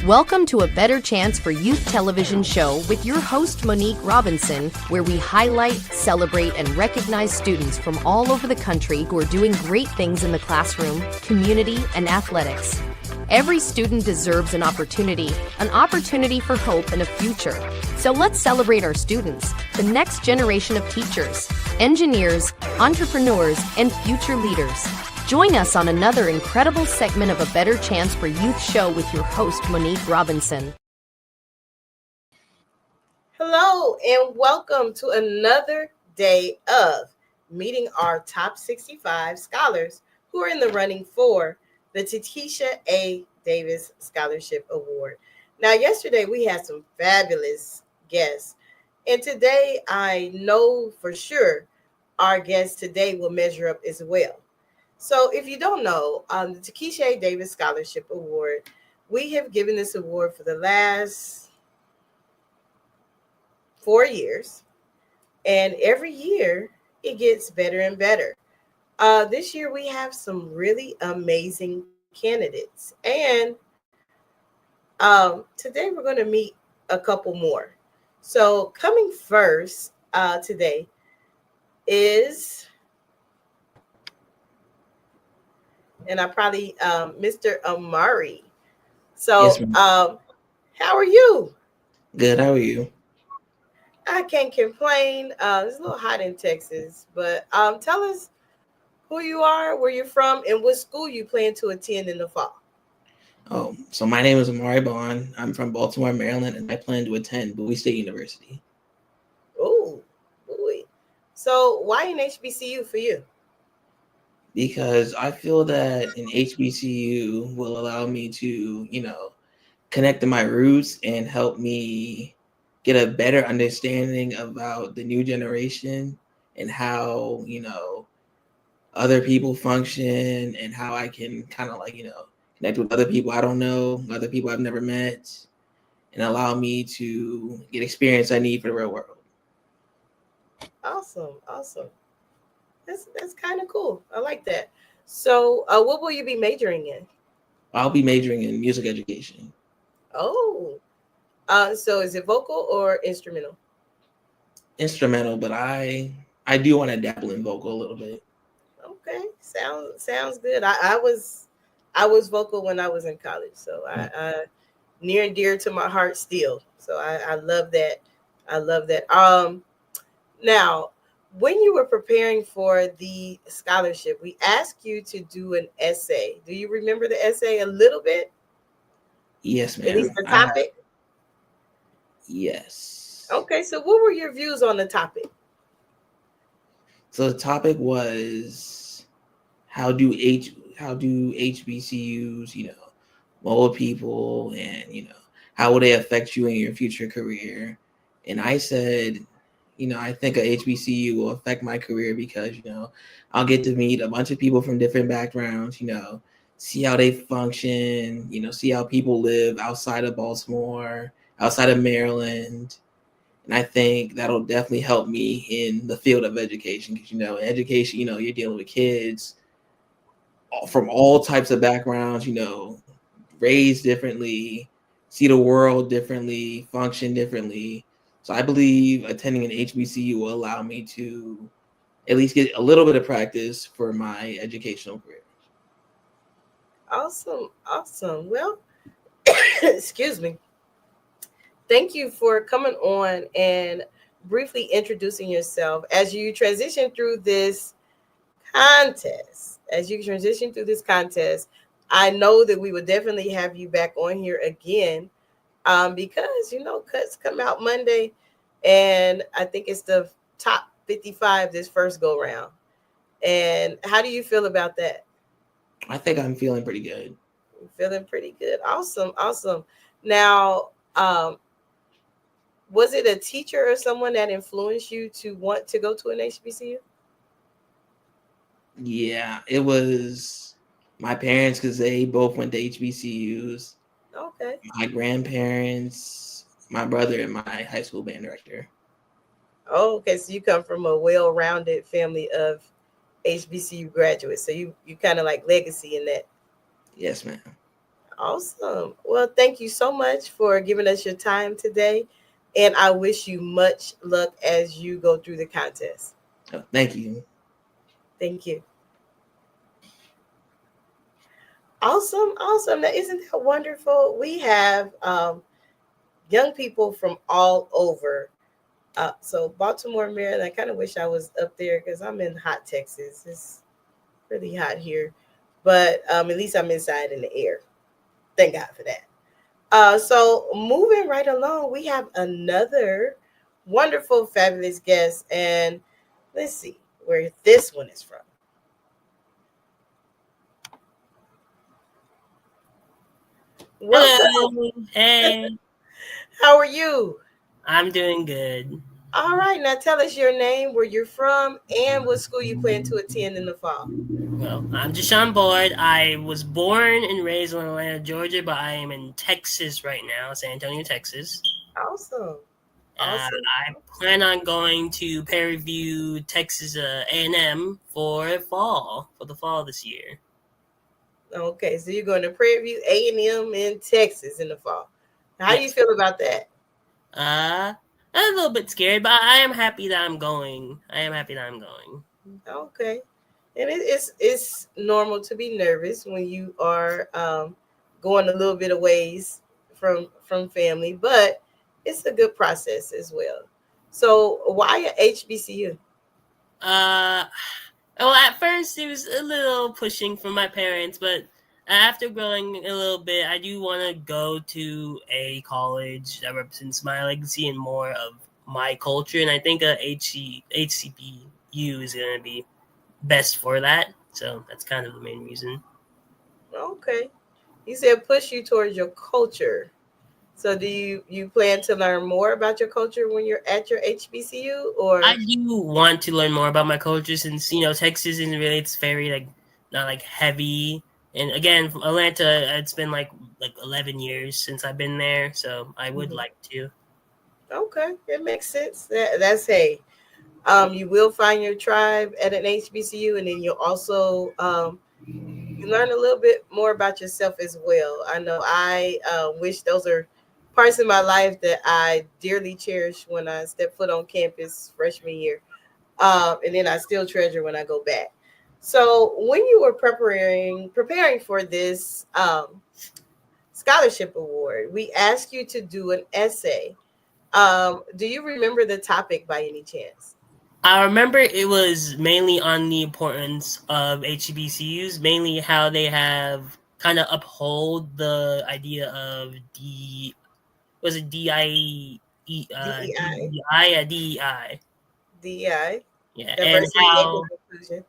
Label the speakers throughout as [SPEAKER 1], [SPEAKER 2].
[SPEAKER 1] Welcome to A Better Chance for Youth television show with your host, Monique Robinson, where we highlight, celebrate, and recognize students from all over the country who are doing great things in the classroom, community, and athletics. Every student deserves an opportunity for hope and a future. So let's celebrate our students, the next generation of teachers, engineers, entrepreneurs, and future leaders. Join us on another incredible segment of A Better Chance for Youth show with your host, Monique Robinson.
[SPEAKER 2] Hello, and welcome to another day of meeting our top 65 scholars who are in the running for the Takesha A. Davis Scholarship Award. Now, yesterday we had some fabulous guests, and today I know for sure our guests today will measure up as well. So if you don't know, the Takesha A. Davis Scholarship Award, we have given this award for the last 4 years, and every year it gets better and better. This year we have some really amazing candidates, and today we're going to meet a couple more. So coming first today is, and I probably Mr. Amari. So
[SPEAKER 3] Yes, ma'am.
[SPEAKER 2] how are you?
[SPEAKER 3] Good. How are you?
[SPEAKER 2] I can't complain. It's a little hot in Texas, but tell us who you are, where you're from, and what school you plan to attend in the fall.
[SPEAKER 3] Oh, so my name is Amari Bond. I'm from Baltimore, Maryland, and I plan to attend Bowie State University
[SPEAKER 2] Oh, boy. So why an HBCU for you?
[SPEAKER 3] because I feel that an HBCU will allow me to, connect to my roots and help me get a better understanding about the new generation and how, other people function and how I can kind of connect with other people I don't know, other people I've never met, and allow me to get experience I need for the real world.
[SPEAKER 2] Awesome. That's kind of cool. I like that. So what will you be majoring in?
[SPEAKER 3] I'll be majoring in music education.
[SPEAKER 2] Oh, so is it vocal or instrumental?
[SPEAKER 3] Instrumental, but I do want to dabble in vocal a little bit.
[SPEAKER 2] Okay, sounds good. I was vocal when I was in college, so I near and dear to my heart still. So I love that. I love that. Now, when you were preparing for the scholarship, we asked you to do an essay. Do you remember the essay a little bit?
[SPEAKER 3] Yes,
[SPEAKER 2] At least
[SPEAKER 3] ma'am.
[SPEAKER 2] the topic?
[SPEAKER 3] Yes.
[SPEAKER 2] Okay, so what were your views on the topic?
[SPEAKER 3] So the topic was how do HBCUs, mold people, and how will they affect you in your future career? And I said, I think a HBCU will affect my career because, I'll get to meet a bunch of people from different backgrounds, see how they function, see how people live outside of Baltimore, outside of Maryland. And I think that'll definitely help me in the field of education because, in education, you're dealing with kids from all types of backgrounds, raised differently, see the world differently, function differently. So I believe attending an HBCU will allow me to at least get a little bit of practice for my educational career.
[SPEAKER 2] Awesome. Well, excuse me. Thank you for coming on and briefly introducing yourself as you transition through this contest. I know that we would definitely have you back on here again because, cuts come out Monday, and I think it's the top 55 this first go round. And how do you feel about that?
[SPEAKER 3] I think I'm feeling pretty good.
[SPEAKER 2] Feeling pretty good. Awesome. Now, was it a teacher or someone that influenced you to want to go to an HBCU?
[SPEAKER 3] Yeah, it was my parents because they both went to HBCUs.
[SPEAKER 2] Okay.
[SPEAKER 3] My grandparents, my brother, and my high school band director.
[SPEAKER 2] Oh, okay. So you come from a well-rounded family of HBCU graduates. So you kind of like legacy in that.
[SPEAKER 3] Yes, ma'am.
[SPEAKER 2] Awesome. Well, thank you so much for giving us your time today. And I wish you much luck as you go through the contest.
[SPEAKER 3] Thank you.
[SPEAKER 2] Thank you. Awesome. Awesome. Now, isn't that wonderful? We have young people from all over. So, Baltimore, Maryland, I kind of wish I was up there because I'm in hot Texas. It's really hot here. But at least I'm inside in the air. Thank God for that. So moving right along, we have another wonderful, fabulous guest, and let's see where this one is from. Welcome.
[SPEAKER 4] Hello. Hey.
[SPEAKER 2] How are you?
[SPEAKER 4] I'm doing good.
[SPEAKER 2] All right, now tell us your name, where you're from, and what school you plan to attend in the fall.
[SPEAKER 4] Well, I'm Deshaun Board. I was born and raised in Atlanta, Georgia, but I am in Texas right now, San Antonio, Texas.
[SPEAKER 2] Awesome. Awesome.
[SPEAKER 4] I plan on going to Perry View, Texas A&M for the fall this year.
[SPEAKER 2] Okay, so you're going to Prairie View A&M in Texas in the fall. How do you
[SPEAKER 4] Yes.
[SPEAKER 2] feel about that?
[SPEAKER 4] I'm a little bit scared, but I am happy that I'm going.
[SPEAKER 2] Okay. And it's normal to be nervous when you are going a little bit of ways from family, but it's a good process as well. So why a HBCU?
[SPEAKER 4] Uh, well, at first it was a little pushing from my parents, but after growing a little bit, I do want to go to a college that represents my legacy and more of my culture, and I think HCPU is going to be best for that. So that's kind of the main reason.
[SPEAKER 2] Okay. You said push you towards your culture. So do you plan to learn more about your culture when you're at your HBCU
[SPEAKER 4] I
[SPEAKER 2] or
[SPEAKER 4] do want to learn more about my culture since Texas isn't really it's very like not like heavy. And again, from Atlanta, it's been like 11 years since I've been there, so I would
[SPEAKER 2] Mhm.
[SPEAKER 4] like to.
[SPEAKER 2] Okay, it makes sense. That's hey. You will find your tribe at an HBCU, and then you'll also you learn a little bit more about yourself as well. I know I wish those are parts of my life that I dearly cherish when I step foot on campus freshman year, and then I still treasure when I go back. So when you were preparing for this scholarship award, we asked you to do an essay. Do you remember the topic by any chance?
[SPEAKER 4] I remember it was mainly on the importance of HBCUs, mainly how they have kind of uphold the idea of was it
[SPEAKER 2] DEI,
[SPEAKER 4] DEI,
[SPEAKER 2] DEI,
[SPEAKER 4] yeah, and
[SPEAKER 2] diversity, equity,
[SPEAKER 4] how
[SPEAKER 2] inclusion.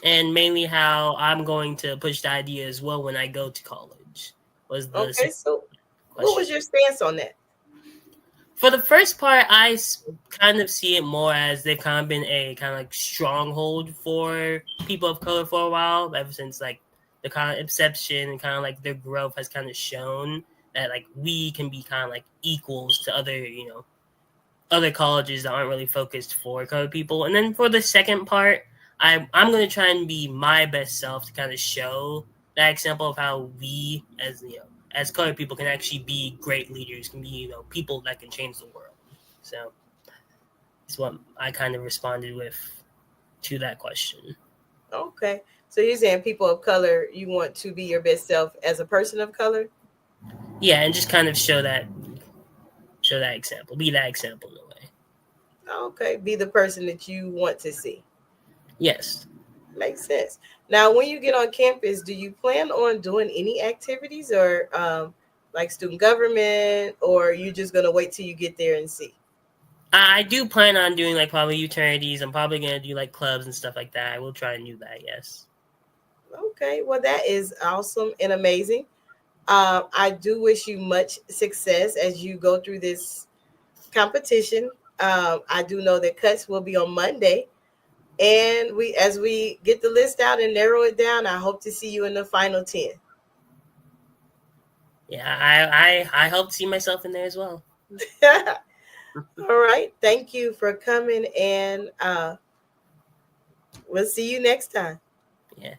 [SPEAKER 4] and mainly how I'm going to push the idea as well when I go to college was the
[SPEAKER 2] Okay,
[SPEAKER 4] second
[SPEAKER 2] so what
[SPEAKER 4] question.
[SPEAKER 2] was your stance on that?
[SPEAKER 4] For the first part, kind of see it more as they've kind of been a kind of like stronghold for people of color for a while, ever since like the kind of inception and kind of like their growth has kind of shown that like we can be kind of like equals to other colleges that aren't really focused for colored people. And then for the second part, I'm going to try and be my best self to kind of show that example of how we as colored people can actually be great leaders, can be people that can change the world. So it's what I kind of responded with to that question.
[SPEAKER 2] Okay, so you're saying people of color, you want to be your best self as a person of color?
[SPEAKER 4] Yeah, and just kind of show that example, be that example in a way.
[SPEAKER 2] Okay, be the person that you want to see.
[SPEAKER 4] Yes.
[SPEAKER 2] Makes sense. Now, when you get on campus, do you plan on doing any activities or like student government, or you just gonna wait till you get there and see?
[SPEAKER 4] I do plan on doing like probably fraternities. I'm probably gonna do like clubs and stuff like that. I will try and do that. Yes.
[SPEAKER 2] Okay, well, that is awesome and amazing. I do wish you much success as you go through this competition. I do know that cuts will be on Monday, and as we get the list out and narrow it down, I hope to see you in the final 10.
[SPEAKER 4] Yeah, I hope to see myself in there as well.
[SPEAKER 2] All right, thank you for coming, and we'll see you next time.
[SPEAKER 4] Yeah.